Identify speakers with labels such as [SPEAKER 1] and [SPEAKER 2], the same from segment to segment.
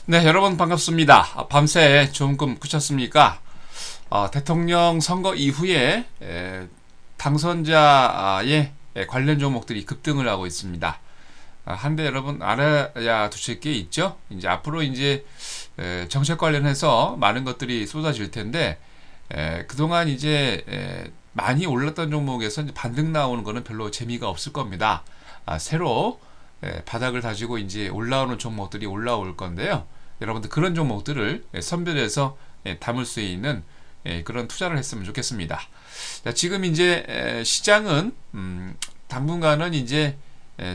[SPEAKER 1] 네, 여러분 반갑습니다. 밤새 좋은 꿈 꾸셨습니까? 대통령 선거 이후에 당선자의 관련 종목들이 급등을 하고 있습니다. 한데 여러분 알아야 두실 게 있죠? 이제 앞으로 이제 정책 관련해서 많은 것들이 쏟아질 텐데 그동안 이제 많이 올랐던 종목에서 이제 반등 나오는 거는 별로 재미가 없을 겁니다. 새로 바닥을 다지고 이제 올라오는 종목들이 올라올 건데요. 여러분들 그런 종목들을 선별해서 담을 수 있는 그런 투자를 했으면 좋겠습니다. 자, 지금 이제 시장은 당분간은 이제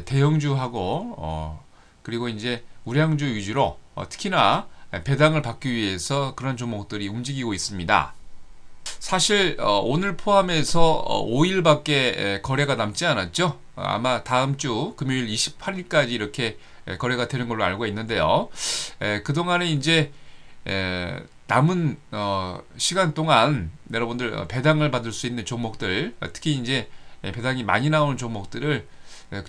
[SPEAKER 1] 대형주하고 그리고 이제 우량주 위주로 특히나 배당을 받기 위해서 그런 종목들이 움직이고 있습니다. 사실 오늘 포함해서 5일밖에 거래가 남지 않았죠. 아마 다음 주 금요일 28일까지 이렇게 거래가 되는 걸로 알고 있는데요. 그동안에 이제 남은 시간 동안 여러분들 배당을 받을 수 있는 종목들, 특히 이제 배당이 많이 나오는 종목들을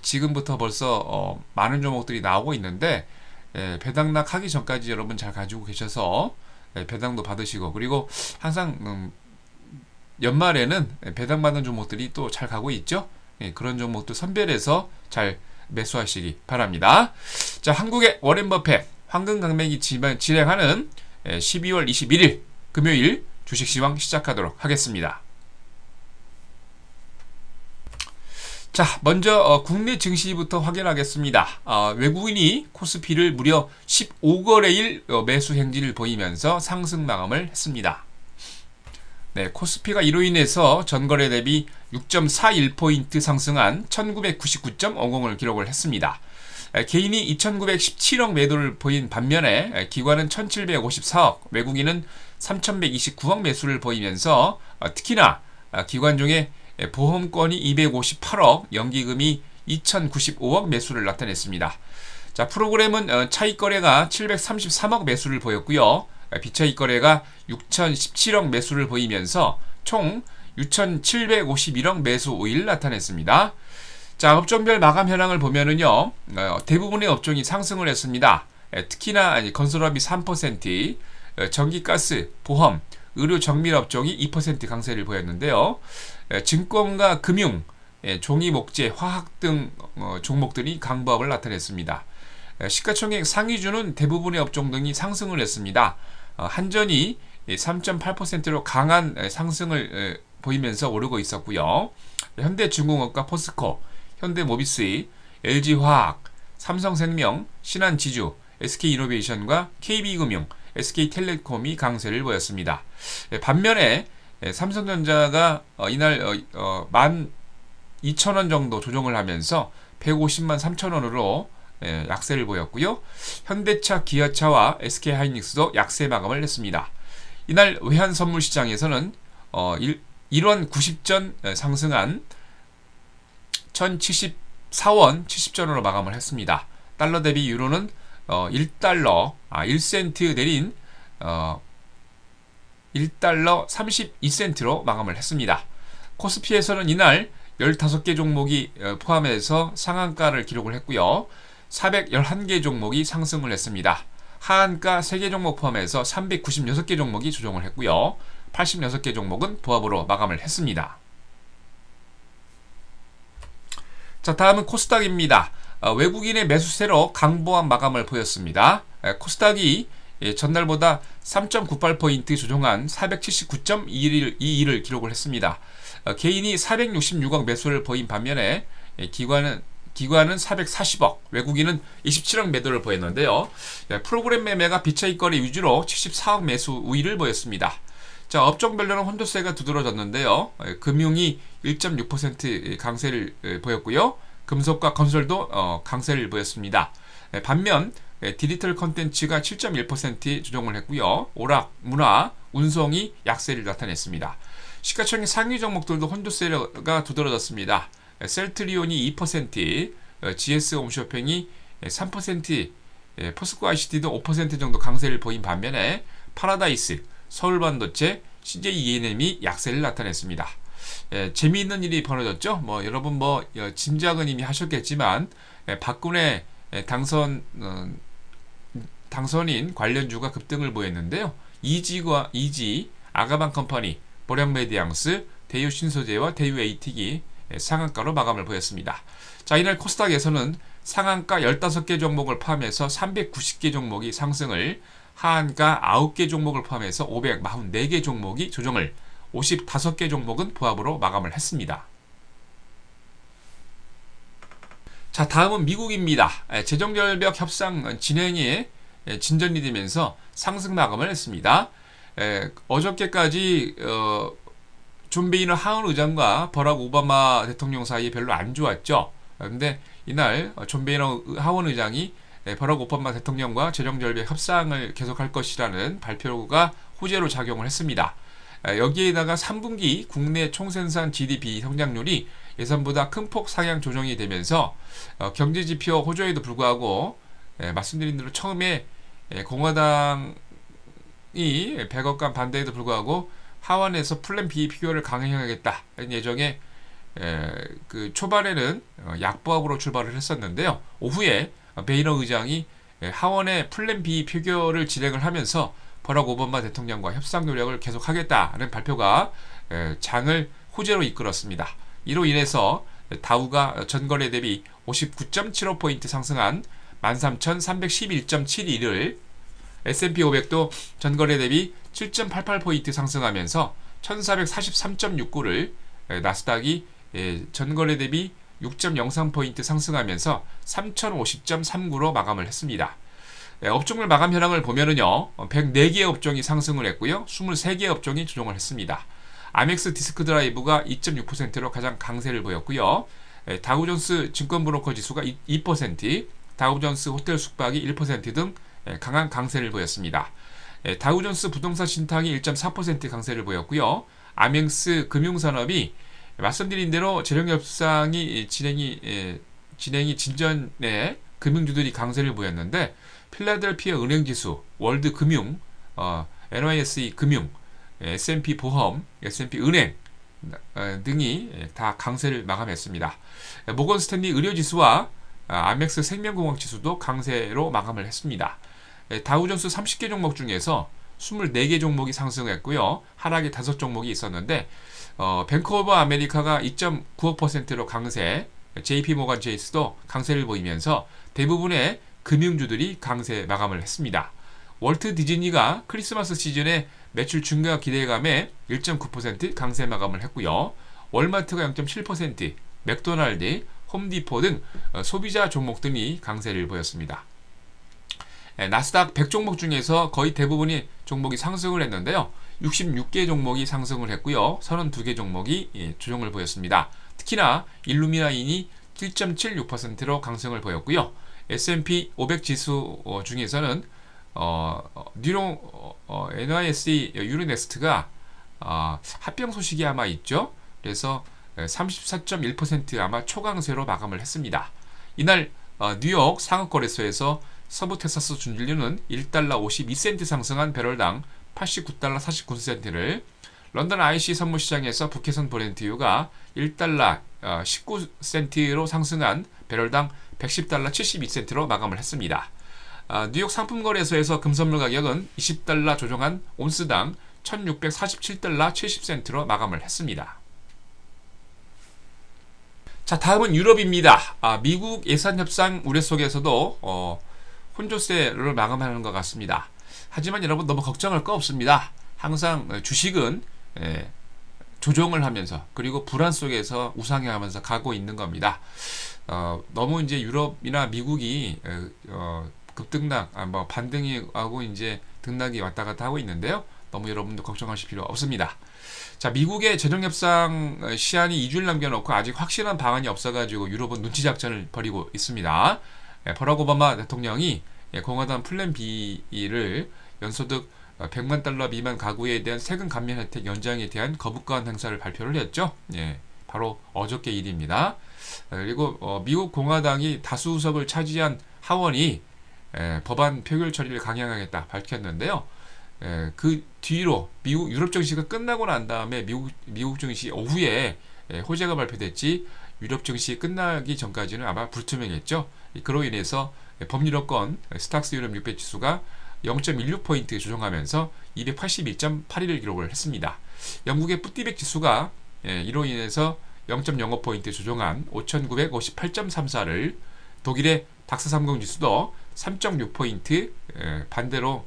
[SPEAKER 1] 지금부터 벌써 많은 종목들이 나오고 있는데 배당락 하기 전까지 여러분 잘 가지고 계셔서 배당도 받으시고, 그리고 항상 연말에는 배당받는 종목들이 또 잘 가고 있죠. 그런 종목도 선별해서 잘 매수하시기 바랍니다. 자, 한국의 워렌 버핏 황금 강매기 진행하는 12월 21일 금요일 주식시황 시작하도록 하겠습니다. 자, 먼저 국내 증시부터 확인하겠습니다. 외국인이 코스피를 무려 15거래일 매수 행진을 보이면서 상승 마감을 했습니다. 네, 코스피가 이로 인해서 전거래 대비 6.41포인트 상승한 1999.50을 기록을 했습니다. 개인이 2917억 매도를 보인 반면에 기관은 1754억, 외국인은 3129억 매수를 보이면서 특히나 기관 중에 보험권이 258억, 연기금이 2095억 매수를 나타냈습니다. 자, 프로그램은 차익 거래가 733억 매수를 보였고요. 비차익 거래가 6017억 매수를 보이면서 총 6751억 매수 우위를 나타냈습니다. 자, 업종별 마감 현황을 보면은요, 대부분의 업종이 상승을 했습니다. 특히나 건설업이 3%, 전기가스, 보험, 의료 정밀 업종이 2% 강세를 보였는데요. 증권과 금융, 종이 목재, 화학 등 종목들이 강보합을 나타냈습니다. 시가총액 상위주는 대부분의 업종 등이 상승을 했습니다. 한전이 3.8%로 강한 상승을 보이면서 오르고 있었고요. 현대중공업과 포스코, 현대모비스, LG화학, 삼성생명, 신한지주, SK이노베이션과 KB금융, SK텔레콤이 강세를 보였습니다. 반면에 삼성전자가 이날 12,000원 정도 조정을 하면서 150만 3천원으로 약세를 보였고요. 현대차, 기아차와 SK하이닉스도 약세 마감을 했습니다. 이날 외환선물시장에서는 1원 90전 상승한 1074원 70전으로 마감을 했습니다. 달러 대비 유로는 1달러 1센트 내린 1달러 32센트로 마감을 했습니다. 코스피에서는 이날 15개 종목이 포함해서 상한가를 기록을 했고요. 411개 종목이 상승을 했습니다. 하한가 3개 종목 포함해서 396개 종목이 조정을 했고요. 86개 종목은 보합으로 마감을 했습니다. 자, 다음은 코스닥입니다. 외국인의 매수세로 강보합 마감을 보였습니다. 코스닥이 전날보다 3.98포인트 조정한 479.21을 기록을 했습니다. 개인이 466억 매수를 보인 반면에 기관은 440억, 외국인은 27억 매도를 보였는데요. 프로그램 매매가 비차익 거래 위주로 74억 매수 우위를 보였습니다. 자, 업종별로는 혼조세가 두드러졌는데요. 금융이 1.6% 강세를 보였고요. 금속과 건설도 강세를 보였습니다. 반면 디지털 컨텐츠가 7.1% 조정을 했고요. 오락, 문화, 운송이 약세를 나타냈습니다. 시가총액 상위 종목들도 혼조세가 두드러졌습니다. 셀트리온이 2%, GS 홈쇼핑이 3%, 포스코 ICT도 5% 정도 강세를 보인 반면에 파라다이스, 서울반도체, CJENM이 약세를 나타냈습니다. 재미있는 일이 벌어졌죠. 여러분 짐작은 이미 하셨겠지만 박근혜 당선 당선인 관련주가 급등을 보였는데요. 이지, 아가방 컴퍼니, 보령메디앙스, 대유 신소재와 대유 에이틱이 상한가로 마감을 보였습니다. 자, 이날 코스닥에서는 상한가 15개 종목을 포함해서 390개 종목이 상승을, 하한가 9개 종목을 포함해서 544개 종목이 조정을, 55개 종목은 보합으로 마감을 했습니다. 자, 다음은 미국입니다. 재정절벽 협상 진행이 진전이 되면서 상승 마감을 했습니다. 어저께까지 존 베이너 하원 의장과 버락 오바마 대통령 사이에 별로 안 좋았죠. 그런데 이날 존 베이너 하원 의장이 버락 오바마 대통령과 재정절벽 협상을 계속할 것이라는 발표가 호재로 작용을 했습니다. 여기에다가 3분기 국내 총생산 GDP 성장률이 예상보다 큰 폭 상향 조정이 되면서 경제지표 호조에도 불구하고 말씀드린 대로 처음에 공화당이 100억간 반대에도 불구하고 하원에서 플랜 B 피규어를 강행하겠다 예정에 그 초반에는 약보합으로 출발을 했었는데요. 오후에 베이너 의장이 하원의 플랜 B 피규어를 진행을 하면서 버락 오바마 대통령과 협상 노력을 계속하겠다는 발표가 장을 호재로 이끌었습니다. 이로 인해서 다우가 전거래 대비 59.75포인트 상승한 13,311.71을, S&P 500도 전거래 대비 7.88포인트 상승하면서 1,443.69를, 나스닥이 전거래 대비 6.03포인트 상승하면서 3,050.39로 마감을 했습니다. 업종별 마감 현황을 보면은요, 104개의 업종이 상승을 했고요, 23개의 업종이 조정을 했습니다. 아멕스 디스크 드라이브가 2.6%로 가장 강세를 보였고요. 다우존스 증권브로커 지수가 2%, 다우존스 호텔 숙박이 1% 등 강한 강세를 보였습니다. 다우존스 부동산 신탁이 1.4% 강세를 보였고요. 아멕스 금융산업이 말씀드린 대로 재정협상이 진행이 진전에 금융주들이 강세를 보였는데, 필라델피아 은행지수, 월드금융, NYSE 금융, S&P 보험, S&P 은행 등이 다 강세를 마감했습니다. 모건 스탠리 의료지수와 아멕스 생명공학지수도 강세로 마감을 했습니다. 다우존스 30개 종목 중에서 24개 종목이 상승했고요. 하락이 5종목이 있었는데, 뱅크 오브 아메리카가 2.95%로 강세, JP모건 체이스도 강세를 보이면서 대부분의 금융주들이 강세 마감을 했습니다. 월트 디즈니가 크리스마스 시즌에 매출 증가 기대감에 1.9% 강세 마감을 했고요. 월마트가 0.7%, 맥도날드, 홈디포 등 소비자 종목들이 강세를 보였습니다. 나스닥 100종목 중에서 거의 대부분의 종목이 상승을 했는데요. 66개 종목이 상승을 했고요. 32개 종목이 조정을 보였습니다. 특히나 일루미나인이 7.76%로 강승을 보였고요. S&P 500 지수 중에서는 NYSE 유로넥스트가 합병 소식이 아마 있죠. 그래서 34.1% 아마 초강세로 마감을 했습니다. 이날 뉴욕 상업거래소에서 서부 텍사스 준진료는 1달러 52센트 상승한 배럴당 89달러 49센트를, 런던 IC 선물시장에서 북해선 브렌트유가 1달러 19센트로 상승한 배럴당 110달러 72센트로 마감을 했습니다. 뉴욕 상품거래소에서 금선물 가격은 20달러 조정한 온스당 1647달러 70센트로 마감을 했습니다. 자, 다음은 유럽입니다. 미국 예산협상 우려 속에서도 혼조세를 마감하는 것 같습니다. 하지만 여러분 너무 걱정할 거 없습니다. 항상 주식은 조정을 하면서, 그리고 불안 속에서 우상향하면서 가고 있는 겁니다. 너무 이제 유럽이나 미국이 급등락, 반등이 하고 이제 등락이 왔다 갔다 하고 있는데요. 너무 여러분도 걱정하실 필요 없습니다. 자, 미국의 재정협상 시한이 2주를 남겨놓고 아직 확실한 방안이 없어가지고 유럽은 눈치 작전을 벌이고 있습니다. 버락 오바마 대통령이 공화당 플랜 B를 연소득 100만 달러 미만 가구에 대한 세금 감면 혜택 연장에 대한 거부권 행사를 발표를 했죠. 바로 어저께 일입니다. 그리고 미국 공화당이 다수석을 차지한 하원이 법안 표결 처리를 강행하겠다 밝혔는데요. 그 뒤로 유럽 증시가 끝나고 난 다음에 미국 증시 오후에 호재가 발표됐지, 유럽 증시 끝나기 전까지는 아마 불투명했죠. 그로 인해서 법유럽권 스탁스 유럽 600 지수가 0.16포인트 조정하면서 282.81을 기록을 했습니다. 영국의 푸티백 지수가 이로 인해서 0.05포인트 조정한 5,958.34를, 독일의 닥스 30 지수도 3.6포인트 반대로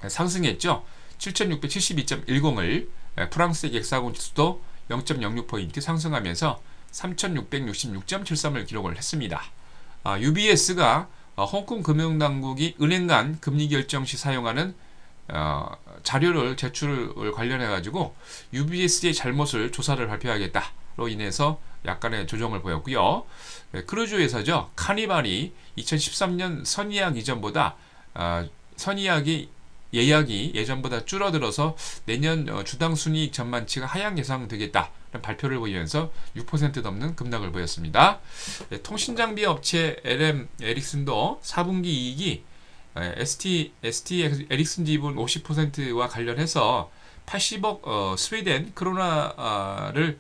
[SPEAKER 1] 상승했죠. 7,672.10을, 프랑스의 객사공 지수도 0.06포인트 상승하면서 3,666.73을 기록을 했습니다. UBS가 홍콩 금융당국이 은행 간 금리 결정 시 사용하는 자료를 제출을 관련해 가지고 UBS의 잘못을 조사를 발표하겠다로 인해서 약간의 조정을 보였고요. 크루즈 회사죠. 카니발이 2013년 선의약 이전보다 예약이 예전보다 줄어들어서 내년 주당 순이익 전망치가 하향 예상되겠다는 발표를 보이면서 6% 넘는 급락을 보였습니다. 통신장비 업체 LM 에릭슨도 4분기 이익이 ST 에릭슨 지분 50%와 관련해서 80억 스웨덴 크로나를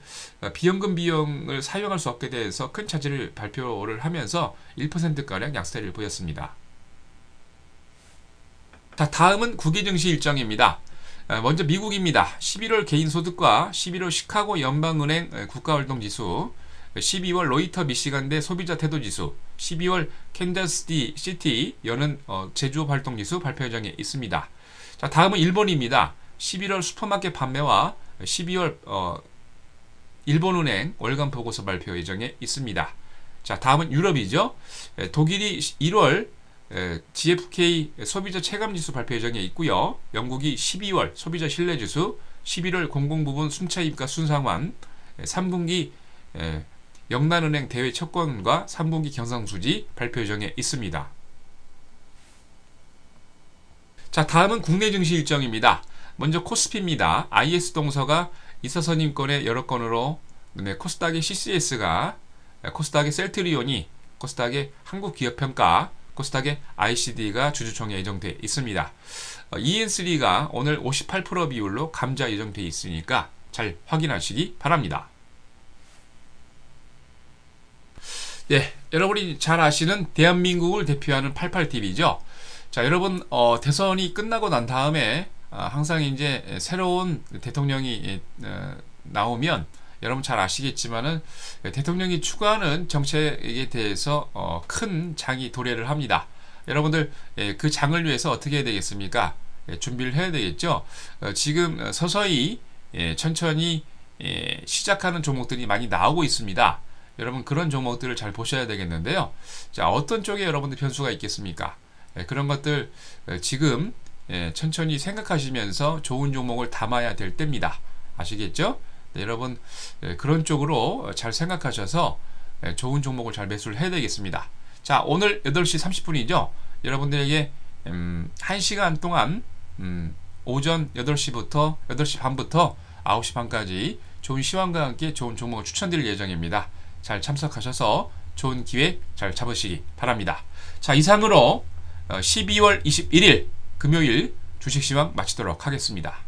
[SPEAKER 1] 비연금 비용을 사용할 수 없게 돼서 큰 차질을 발표를 하면서 1%가량 약세를 보였습니다. 자, 다음은 국외 증시 일정입니다. 먼저 미국입니다. 11월 개인소득과 11월 시카고 연방은행 국가활동지수, 12월 로이터 미시간대 소비자 태도지수, 12월 캔자스 시티 여는 제조업 활동지수 발표 예정에 있습니다. 자, 다음은 일본입니다. 11월 슈퍼마켓 판매와 12월 일본은행 월간 보고서 발표 예정에 있습니다. 자, 다음은 유럽이죠. 독일이 1월 GfK 소비자 체감지수 발표 예정에 있고요. 영국이 12월 소비자 신뢰지수, 11월 공공부문 순차입가 순상환, 3분기 영란은행 대외 채권과 3분기 경상수지 발표 예정에 있습니다. 자, 다음은 국내 증시 일정입니다. 먼저 코스피입니다. IS 동서가 이사선임권의 여러 건으로, 코스닥의 CCS가, 코스닥의 셀트리온이, 코스닥의 한국기업평가, 코스닥의 ICD가 주주총회 예정되어 있습니다. EN3가 오늘 58% 비율로 감자 예정되어 있으니까 잘 확인하시기 바랍니다. 네, 여러분이 잘 아시는 대한민국을 대표하는 88TV죠. 자, 여러분, 대선이 끝나고 난 다음에 항상 이제 새로운 대통령이 나오면 여러분 잘 아시겠지만은 대통령이 추구하는 정책에 대해서 큰 장이 도래를 합니다. 여러분들 그 장을 위해서 어떻게 해야 되겠습니까? 준비를 해야 되겠죠. 지금 서서히 천천히 시작하는 종목들이 많이 나오고 있습니다. 여러분 그런 종목들을 잘 보셔야 되겠는데요. 자, 어떤 쪽에 여러분들 변수가 있겠습니까? 그런 것들 지금 천천히 생각하시면서 좋은 종목을 담아야 될 때입니다. 아시겠죠? 네, 여러분 그런 쪽으로 잘 생각하셔서 좋은 종목을 잘 매수를 해야 되겠습니다. 자, 오늘 8시 30분이죠. 여러분들에게 1시간 동안 오전 8시부터 8시 반부터 9시 반까지 좋은 시황과 함께 좋은 종목을 추천드릴 예정입니다. 잘 참석하셔서 좋은 기회 잘 잡으시기 바랍니다. 자, 이상으로 12월 21일 금요일 주식시황 마치도록 하겠습니다.